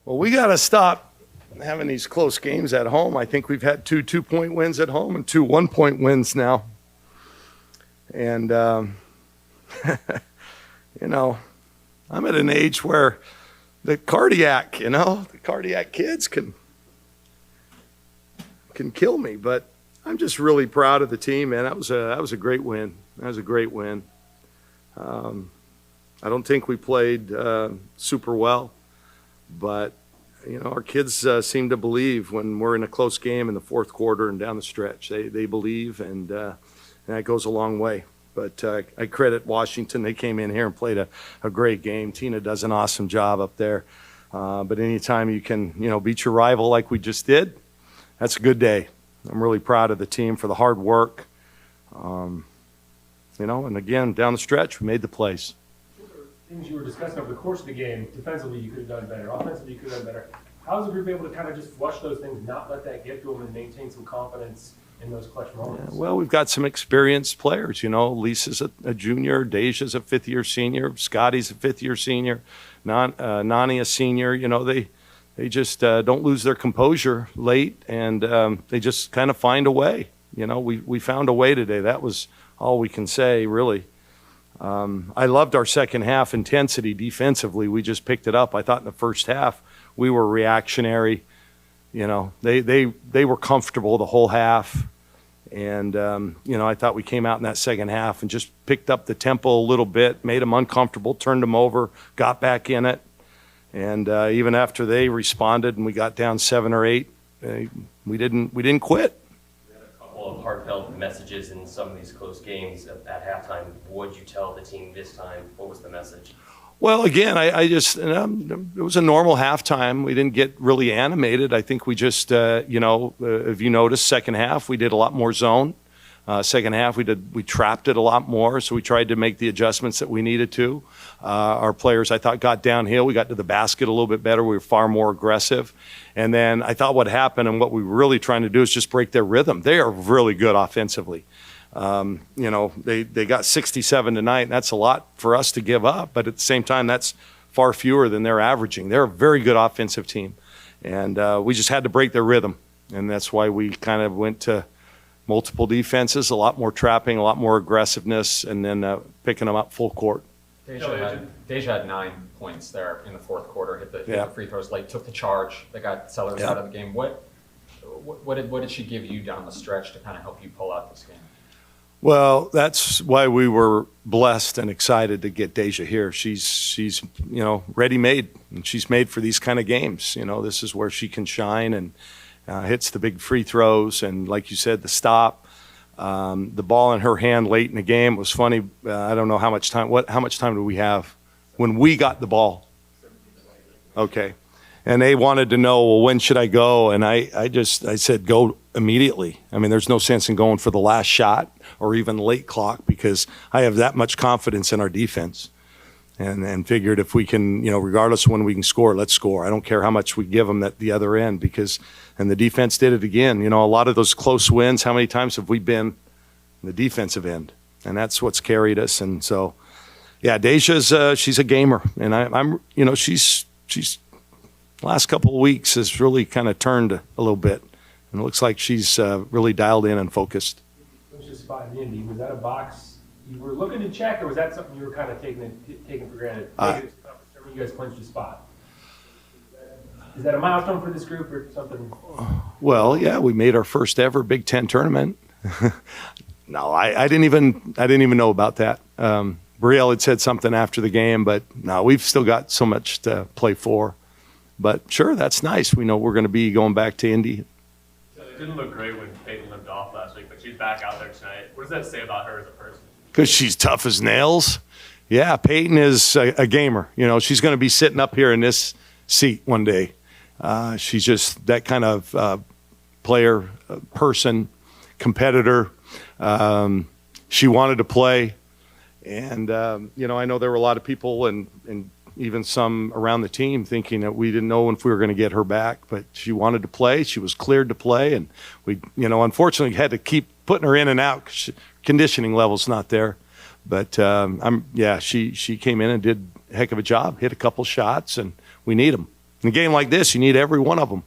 Well, we got to stop having these close games at home. I think we've had two 2-point wins at home and two 1-point wins now. And, you know, I'm at an age where the cardiac kids can kill me. But I'm just really proud of the team, man. That was a great win. That was a great win. I don't think we played super well, but you know, our kids seem to believe when we're in a close game in the fourth quarter and down the stretch. They believe, and that goes a long way. But I credit Washington. They came in here and played a great game. Tina does an awesome job up there. But anytime you can, beat your rival like we just did, that's a good day. I'm really proud of the team for the hard work. And again, down the stretch, we made the plays. Things you were discussing over the course of the game, defensively you could have done better, offensively you could have done better. How is the group able to kind of just flush those things, not let that get to them, and maintain some confidence in those clutch moments? Yeah, well, we've got some experienced players. Lisa's a junior, Deja's a fifth-year senior, Scotty's a fifth-year senior, Nani a senior. They just don't lose their composure late, and they just kind of find a way. We found a way today. That was all we can say, really. I loved our second half intensity defensively. We just picked it up. I thought in the first half we were reactionary. They were comfortable the whole half. And, I thought we came out in that second half and just picked up the tempo a little bit, made them uncomfortable, turned them over, got back in it. And even after they responded and we got down 7 or 8, we didn't quit. Of heartfelt messages in some of these close games at halftime. What would you tell the team this time? What was the message? Well, again, it was a normal halftime. We didn't get really animated. I think we just, if you noticed, second half we did a lot more zone. Second half we trapped it a lot more, so we tried to make the adjustments that we needed to. Our players, I thought, got downhill. We got to the basket a little bit better. We were far more aggressive. And then I thought what happened and what we were really trying to do is just break their rhythm. They are really good offensively. They got 67 tonight, and that's a lot for us to give up. But at the same time, that's far fewer than they're averaging. They're a very good offensive team. And we just had to break their rhythm. And that's why we kind of went to multiple defenses, a lot more trapping, a lot more aggressiveness, and then picking them up full court. Deja had 9 points there in the fourth quarter, hit the free throws late, took the charge that got Sellers out of the game. What did she give you down the stretch to kind of help you pull out this game? Well, that's why we were blessed and excited to get Deja here. She's ready-made, and she's made for these kind of games. This is where she can shine and hits the big free throws, and like you said, the stop. The ball in her hand late in the game was funny. I don't know how much time. How much time do we have when we got the ball? Okay, and they wanted to know, well, when should I go? And I said go immediately. I mean, there's no sense in going for the last shot or even late clock because I have that much confidence in our defense. And figured if we can, regardless of when we can score, let's score. I don't care how much we give them at the other end and the defense did it again. A lot of those close wins, how many times have we been in the defensive end? And that's what's carried us. And so, yeah, Deja's, she's a gamer. And I'm she's last couple of weeks has really kind of turned a little bit. And it looks like she's really dialed in and focused. What's your spot in Indy? Was that a box you were looking to check, or was that something you were kind of taking for granted? You guys clinched a spot. Is that a milestone for this group or something? Well, yeah, we made our first ever Big Ten tournament. No, I didn't even know about that. Brielle had said something after the game, but no, we've still got so much to play for. But sure, that's nice. We know we're going to be going back to Indy. It didn't look great when Peyton limped off last week, but she's back out there tonight. What does that say about her as a person? Because she's tough as nails. Yeah, Peyton is a gamer. She's going to be sitting up here in this seat one day. She's just that kind of player, person, competitor. She wanted to play. And, I know there were a lot of people and even some around the team thinking that we didn't know if we were going to get her back. But she wanted to play. She was cleared to play. And we, unfortunately had to keep putting her in and out because conditioning level's not there. But she came in and did a heck of a job, hit a couple shots, and we need them. In a game like this, you need every one of them.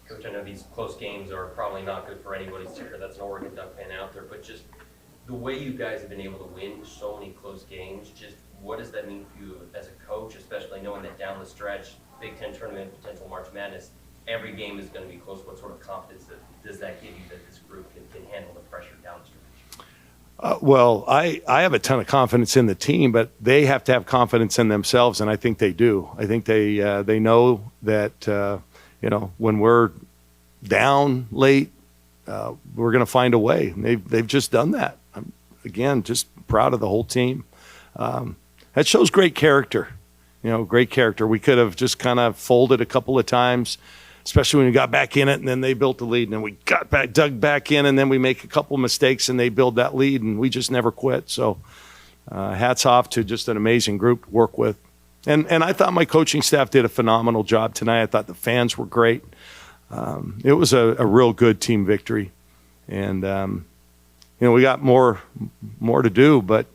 Coach, I know these close games are probably not good for anybody's ticker that's an Oregon Duck fan out there, but just the way you guys have been able to win so many close games, just what does that mean for you as a coach, especially knowing that down the stretch, Big Ten tournament, potential March Madness, every game is going to be close? What sort of confidence does that give you that this group can handle the pressure down the stretch? Well, I have a ton of confidence in the team, but they have to have confidence in themselves, and I think they do. I think they know that when we're down late, we're going to find a way. They've just done that. I'm, again, just proud of the whole team. That shows great character. Great character. We could have just kind of folded a couple of times, especially when we got back in it, and then they built the lead, and then we dug back in, and then we make a couple mistakes, and they build that lead, and we just never quit. So hats off to just an amazing group to work with. And I thought my coaching staff did a phenomenal job tonight. I thought the fans were great. It was a real good team victory. And, we got more to do, but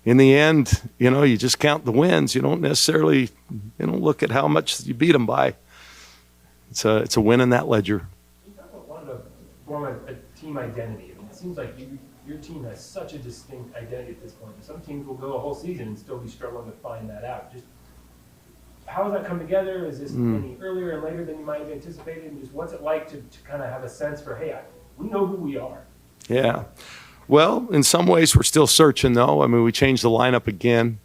in the end, you just count the wins. You don't necessarily, look at how much you beat them by. It's a win in that ledger. You talk about wanting to form a team identity. I mean, it seems like your team has such a distinct identity at this point. Some teams will go a whole season and still be struggling to find that out. Just how has that come together? Is this any earlier and later than you might have anticipated? And just what's it like to kind of have a sense for, hey, we know who we are? Yeah. Well, in some ways, we're still searching, though. I mean, we changed the lineup again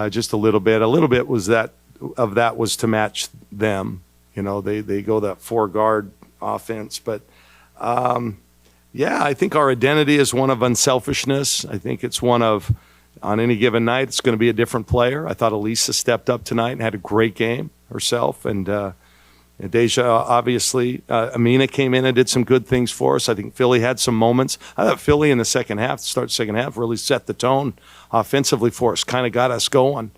just a little bit. A little bit was that was to match them. They go that 4-guard offense. But, I think our identity is one of unselfishness. I think it's one of, on any given night, it's going to be a different player. I thought Elisa stepped up tonight and had a great game herself. And Deja, obviously, Amina came in and did some good things for us. I think Philly had some moments. I thought Philly in the second half, really set the tone offensively for us, kind of got us going.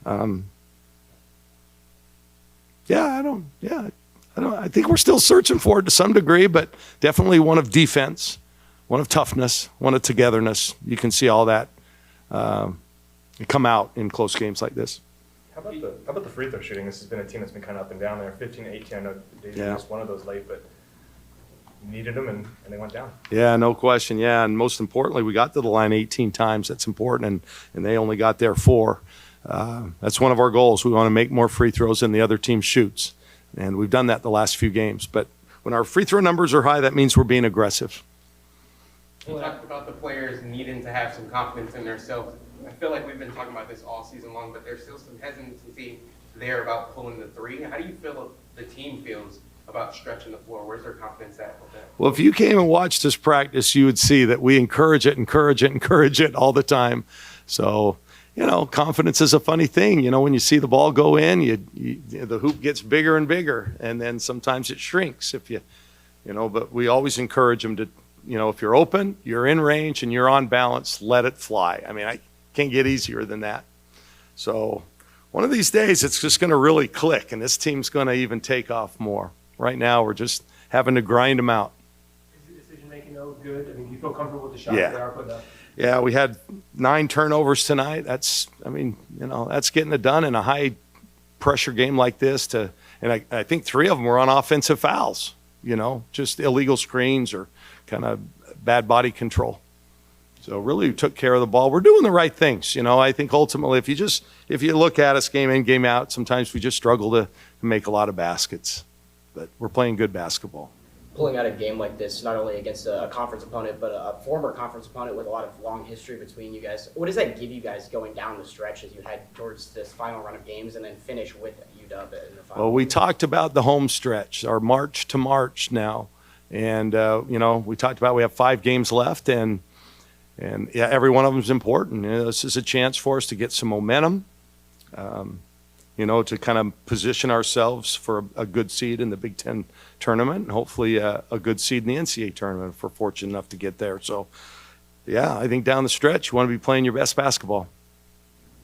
I think we're still searching for it to some degree, but definitely one of defense, one of toughness, one of togetherness. You can see all that come out in close games like this. How about the free throw shooting? This has been a team that's been kind of up and down there. 15-18, I know they missed one of those late, but you needed them and they went down. Yeah, no question. Yeah, and most importantly, we got to the line 18 times. That's important, and they only got there 4. That's one of our goals. We want to make more free throws than the other team shoots, and we've done that the last few games. But when our free throw numbers are high, that means we're being aggressive. You talked about the players needing to have some confidence in themselves. I feel like we've been talking about this all season long, but there's still some hesitancy there about pulling the 3. How do you feel the team feels about stretching the floor? Where's their confidence at with that? Well, if you came and watched us practice, you would see that we encourage it all the time. So, confidence is a funny thing. When you see the ball go in, the hoop gets bigger and bigger, and then sometimes it shrinks but we always encourage them to, if you're open, you're in range, and you're on balance, let it fly. I mean, I can't get easier than that. So one of these days, it's just going to really click, and this team's going to even take off more. Right now, we're just having to grind them out. Is the decision-making good? I mean, do you feel comfortable with the shots Yeah. they are putting up? Yeah, we had 9 turnovers tonight. That's getting it done in a high-pressure game like this. And I think 3 of them were on offensive fouls, just illegal screens or kind of bad body control. So really took care of the ball. We're doing the right things. I think ultimately if you look at us game in, game out, sometimes we just struggle to make a lot of baskets. But we're playing good basketball. Pulling out a game like this, not only against a conference opponent, but a former conference opponent with a lot of long history between you guys, what does that give you guys going down the stretch as you head towards this final run of games and then finish with UW in the final? Well, we talked about the home stretch, our March to March now. And, we talked about we have 5 games left, and every one of them is important. This is a chance for us to get some momentum, to kind of position ourselves for a good seed in the Big Ten tournament, and hopefully a good seed in the NCAA tournament if we're fortunate enough to get there. So, I think down the stretch, you want to be playing your best basketball.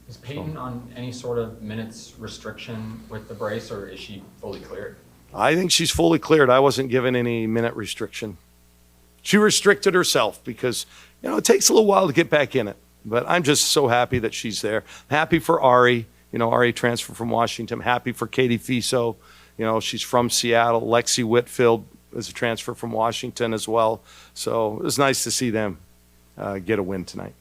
Is Peyton on any sort of minutes restriction with the brace, or is she fully cleared? I think she's fully cleared. I wasn't given any minute restriction. She restricted herself because, it takes a little while to get back in it. But I'm just so happy that she's there. Happy for Ari. RA transfer from Washington. I'm happy for Katie Fiso. She's from Seattle. Lexi Whitfield is a transfer from Washington as well. So it was nice to see them get a win tonight.